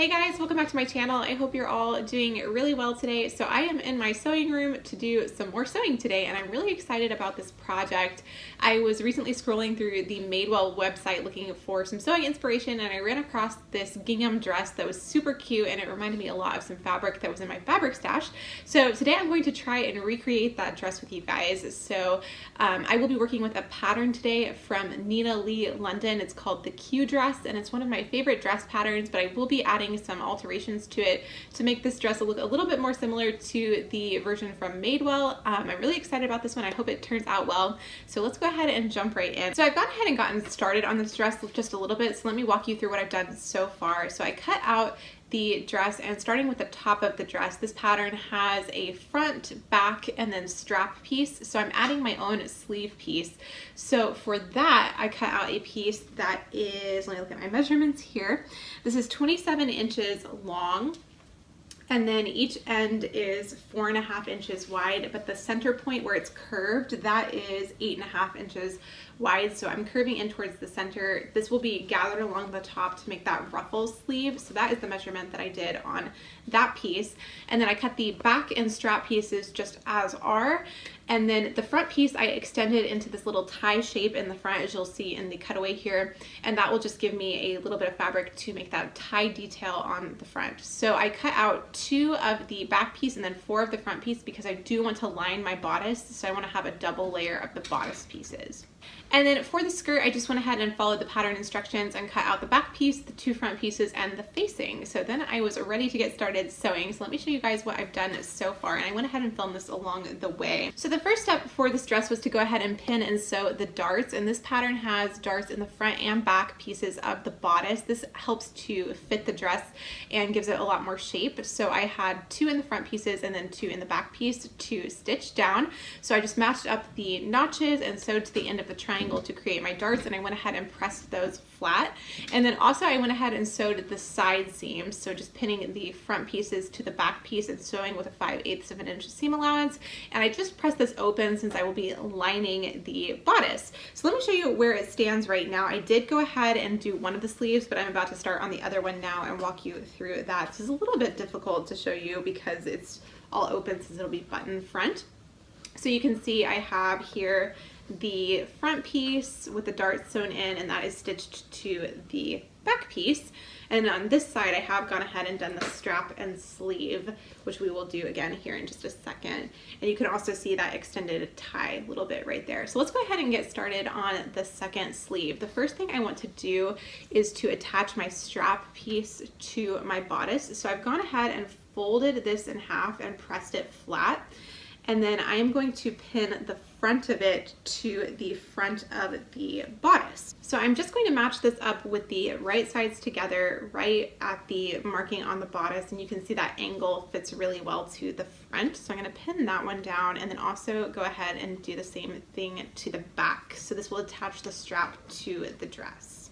Hey guys, welcome back to my channel. I hope you're all doing really well today. So I am in my sewing room to do some more sewing today, and I'm really excited about this project. I was recently scrolling through the Madewell website looking for some sewing inspiration, and I ran across this gingham dress that was super cute, and it reminded me a lot of some fabric that was in my fabric stash. So today I'm going to try and recreate that dress with you guys. So I will be working with a pattern today from Nina Lee London. It's called the Q dress, and it's one of my favorite dress patterns, but I will be adding some alterations to it to make this dress look a little bit more similar to the version from Madewell. I'm really excited about this one. I hope it turns out well. So let's go ahead and jump right in. So I've gone ahead and gotten started on this dress just a little bit. So let me walk you through what I've done so far. So I cut out the dress, and starting with the top of the dress, this pattern has a front, back, and then strap piece. So I'm adding my own sleeve piece. So for that, I cut out a piece that is, let me look at my measurements here. This is 27 inches long. And then each end is 4.5 inches wide, but the center point where it's curved, that is 8.5 inches wide. So I'm curving in towards the center. This will be gathered along the top to make that ruffle sleeve. So that is the measurement that I did on that piece. And then I cut the back and strap pieces just as are. And then the front piece I extended into this little tie shape in the front, as you'll see in the cutaway here. And that will just give me a little bit of fabric to make that tie detail on the front. So I cut out 2 of the back piece and then 4 of the front piece because I do want to line my bodice. So I want to have a double layer of the bodice pieces. And then for the skirt, I just went ahead and followed the pattern instructions and cut out the back piece, the 2 front pieces, and the facing. So then I was ready to get started sewing. So let me show you guys what I've done so far. And I went ahead and filmed this along the way. So the first step for this dress was to go ahead and pin and sew the darts. And this pattern has darts in the front and back pieces of the bodice. This helps to fit the dress and gives it a lot more shape. So I had 2 in the front pieces and then 2 in the back piece to stitch down. So I just matched up the notches and sewed to the end of the triangle to create my darts, and I went ahead and pressed those flat. And then also I went ahead and sewed the side seams, so just pinning the front pieces to the back piece and sewing with a 5/8 of an inch seam allowance. And I just pressed this open since I will be lining the bodice. So let me show you where it stands right now. I did go ahead and do one of the sleeves, but I'm about to start on the other one now and walk you through that. This is a little bit difficult to show you because it's all open since it'll be button front. So you can see I have here the front piece with the darts sewn in, and that is stitched to the back piece. And on this side, I have gone ahead and done the strap and sleeve, which we will do again here in just a second. And you can also see that extended tie a little bit right there. So let's go ahead and get started on the second sleeve. The first thing I want to do is to attach my strap piece to my bodice. So I've gone ahead and folded this in half and pressed it flat. And then I am going to pin the front of it to the front of the bodice. So I'm just going to match this up with the right sides together right at the marking on the bodice, and you can see that angle fits really well to the front. So I'm going to pin that one down and then also go ahead and do the same thing to the back. So this will attach the strap to the dress.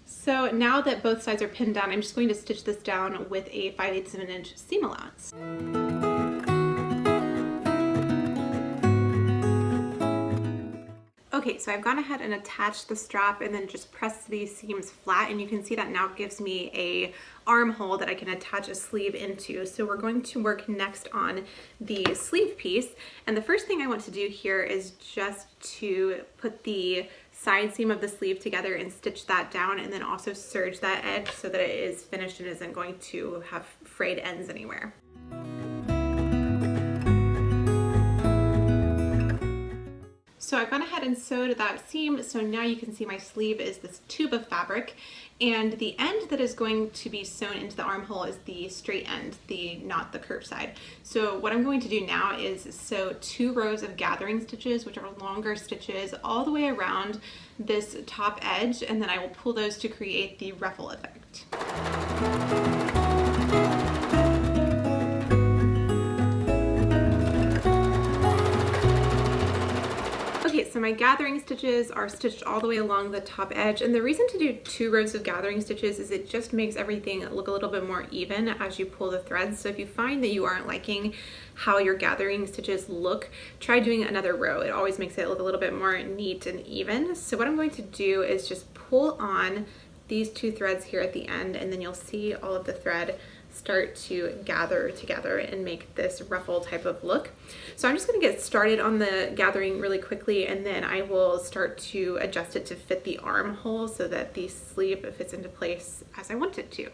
So now that both sides are pinned down, I'm just going to stitch this down with a 5/8 of an inch seam allowance. Okay, so I've gone ahead and attached the strap and then just pressed these seams flat, and you can see that now gives me a armhole that I can attach a sleeve into. So we're going to work next on the sleeve piece, and the first thing I want to do here is just to put the side seam of the sleeve together and stitch that down, and then also serge that edge so that it is finished and isn't going to have frayed ends anywhere. So I've gone ahead and sewed that seam, so now you can see my sleeve is this tube of fabric, and the end that is going to be sewn into the armhole is the straight end, not the curved side. So what I'm going to do now is sew 2 rows of gathering stitches, which are longer stitches, all the way around this top edge, and then I will pull those to create the ruffle effect. Okay, so my gathering stitches are stitched all the way along the top edge, and the reason to do 2 rows of gathering stitches is it just makes everything look a little bit more even as you pull the threads. So if you find that you aren't liking how your gathering stitches look, try doing another row. It always makes it look a little bit more neat and even. So what I'm going to do is just pull on these two threads here at the end, and then you'll see all of the thread start to gather together and make this ruffle type of look. So I'm just going to get started on the gathering really quickly, and then I will start to adjust it to fit the armhole so that the sleeve fits into place as I want it to.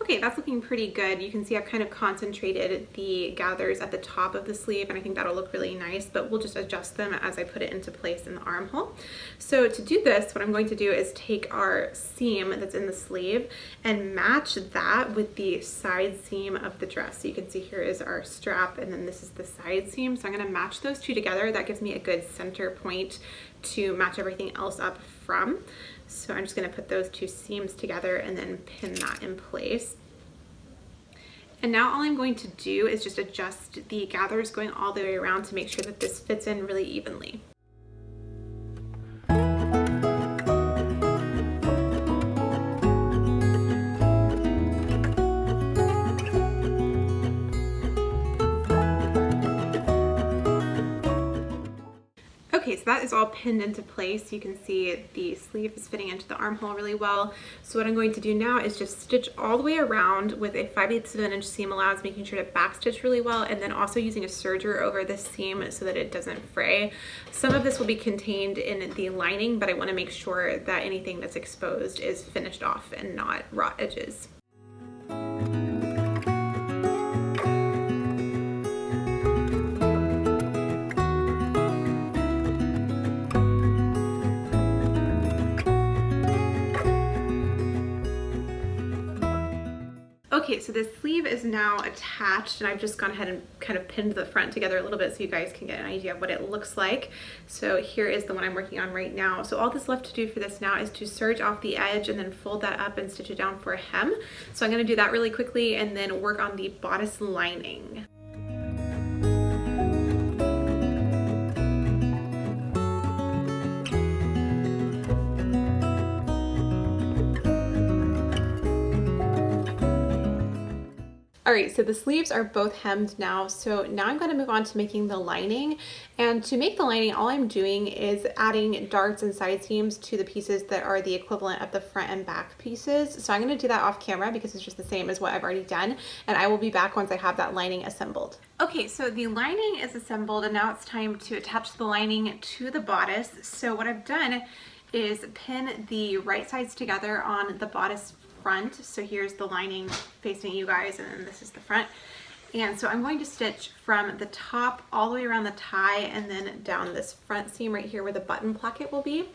Okay, that's looking pretty good. You can see I've kind of concentrated the gathers at the top of the sleeve, and I think that'll look really nice, but we'll just adjust them as I put it into place in the armhole. So to do this, what I'm going to do is take our seam that's in the sleeve and match that with the side seam of the dress. So you can see here is our strap, and then this is the side seam. So I'm going to match those two together. That gives me a good center point to match everything else up from. So I'm just going to put those two seams together and then pin that in place. And now all I'm going to do is just adjust the gathers going all the way around to make sure that this fits in really evenly. Okay, so that is all pinned into place. You can see the sleeve is fitting into the armhole really well. So what I'm going to do now is just stitch all the way around with a 5/8 of an inch seam allowance, making sure to backstitch really well, and then also using a serger over this seam so that it doesn't fray. Some of this will be contained in the lining, but I want to make sure that anything that's exposed is finished off and not raw edges. Okay, so this sleeve is now attached, and I've just gone ahead and kind of pinned the front together a little bit so you guys can get an idea of what it looks like. So here is the one I'm working on right now. So all that's left to do for this now is to serge off the edge and then fold that up and stitch it down for a hem. So I'm going to do that really quickly and then work on the bodice lining. All right, so the sleeves are both hemmed now. So now I'm going to move on to making the lining. And to make the lining, all I'm doing is adding darts and side seams to the pieces that are the equivalent of the front and back pieces. So I'm going to do that off camera because it's just the same as what I've already done. And I will be back once I have that lining assembled. Okay, so the lining is assembled, and now it's time to attach the lining to the bodice. So what I've done is pin the right sides together on the bodice front. So here's the lining facing you guys, and then this is the front. And so I'm going to stitch from the top all the way around the tie and then down this front seam right here where the button placket will be.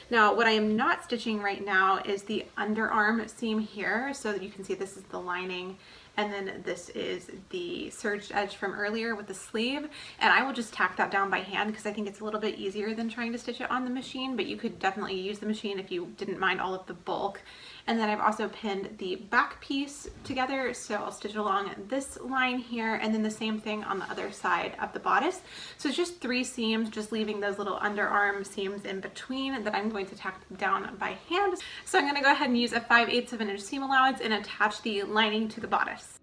Now what I am not stitching right now is the underarm seam here, so that you can see this is the lining, and then this is the serged edge from earlier with the sleeve, and I will just tack that down by hand because I think it's a little bit easier than trying to stitch it on the machine, but you could definitely use the machine if you didn't mind all of the bulk. And then I've also pinned the back piece together, so I'll stitch along this line here, and then the same thing on the other side of the bodice. So it's just 3 seams, just leaving those little underarm seams in between that I'm going to tack down by hand. So I'm going to go ahead and use a 5/8 of an inch seam allowance and attach the lining to the bodice.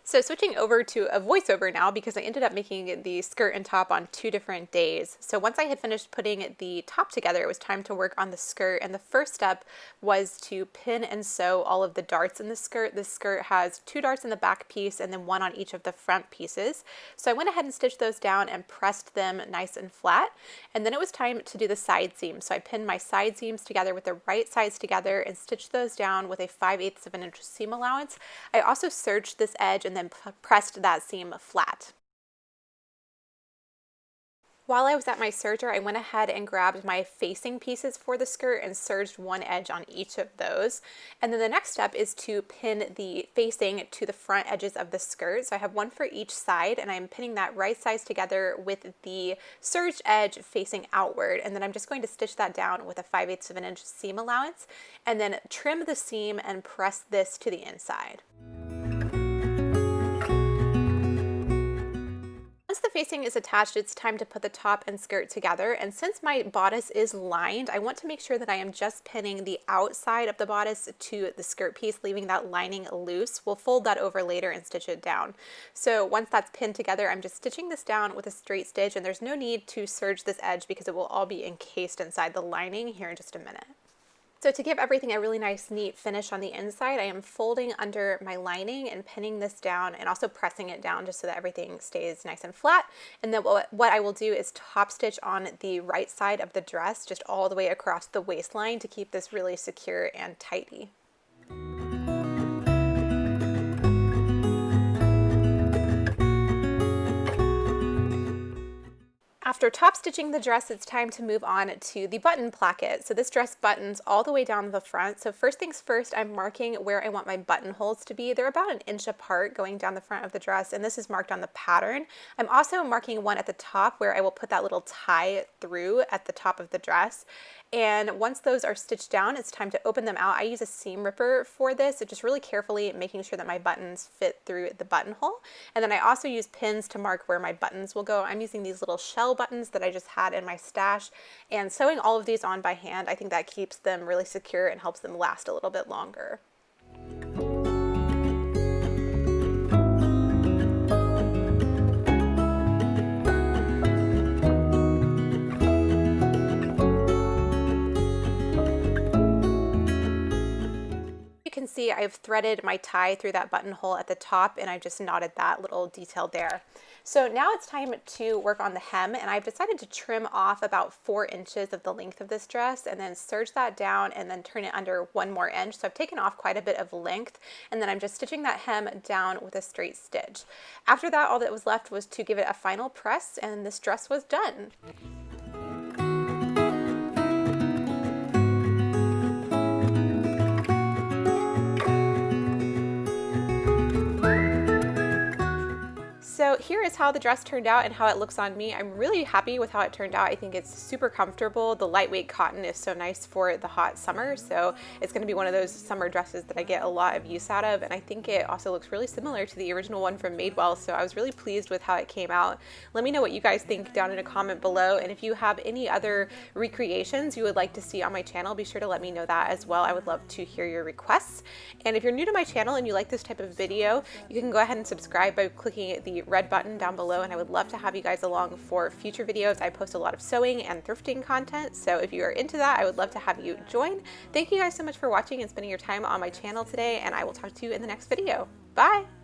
So switching over to a voiceover now, because I ended up making the skirt and top on 2 different days. So once I had finished putting the top together, it was time to work on the skirt. And the first step was to pin and sew all of the darts in the skirt. The skirt has 2 darts in the back piece and then 1 on each of the front pieces. So I went ahead and stitched those down and pressed them nice and flat. And then it was time to do the side seams. So I pinned my side seams together with the right sides together and stitched those down with a 5/8 of an inch seam allowance. I also serged this edge and then pressed that seam flat. While I was at my serger, I went ahead and grabbed my facing pieces for the skirt and serged one edge on each of those. And then the next step is to pin the facing to the front edges of the skirt. So I have one for each side, and I'm pinning that right sides together with the serged edge facing outward. And then I'm just going to stitch that down with a 5/8 of an inch seam allowance, and then trim the seam and press this to the inside. Once the facing is attached, it's time to put the top and skirt together. And since my bodice is lined, I want to make sure that I am just pinning the outside of the bodice to the skirt piece, leaving that lining loose. We'll fold that over later and stitch it down. So once that's pinned together, I'm just stitching this down with a straight stitch, and there's no need to serge this edge because it will all be encased inside the lining here in just a minute. So to give everything a really nice, neat finish on the inside, I am folding under my lining and pinning this down and also pressing it down just so that everything stays nice and flat. And then what I will do is top stitch on the right side of the dress, just all the way across the waistline to keep this really secure and tidy. After top stitching the dress, it's time to move on to the button placket. So this dress buttons all the way down the front. So first things first, I'm marking where I want my buttonholes to be. They're about an inch apart going down the front of the dress, and this is marked on the pattern. I'm also marking one at the top where I will put that little tie through at the top of the dress. And once those are stitched down, it's time to open them out. I use a seam ripper for this, so just really carefully making sure that my buttons fit through the buttonhole. And then I also use pins to mark where my buttons will go. I'm using these little shell buttons that I just had in my stash, and sewing all of these on by hand, I think that keeps them really secure and helps them last a little bit longer. Can see I've threaded my tie through that buttonhole at the top, and I just knotted that little detail there. So now it's time to work on the hem, and I've decided to trim off about 4 inches of the length of this dress and then serge that down and then turn it under 1 more inch. So I've taken off quite a bit of length, and then I'm just stitching that hem down with a straight stitch. After that, all that was left was to give it a final press, and this dress was done. So here is how the dress turned out and how it looks on me. I'm really happy with how it turned out. I think it's super comfortable. The lightweight cotton is so nice for the hot summer, so it's going to be one of those summer dresses that I get a lot of use out of, and I think it also looks really similar to the original one from Madewell, so I was really pleased with how it came out. Let me know what you guys think down in a comment below, and if you have any other recreations you would like to see on my channel, be sure to let me know that as well. I would love to hear your requests. And if you're new to my channel and you like this type of video, you can go ahead and subscribe by clicking the red button down below, and I would love to have you guys along for future videos. I post a lot of sewing and thrifting content, so if you are into that, I would love to have you join. Thank you guys so much for watching and spending your time on my channel today, and I will talk to you in the next video. Bye!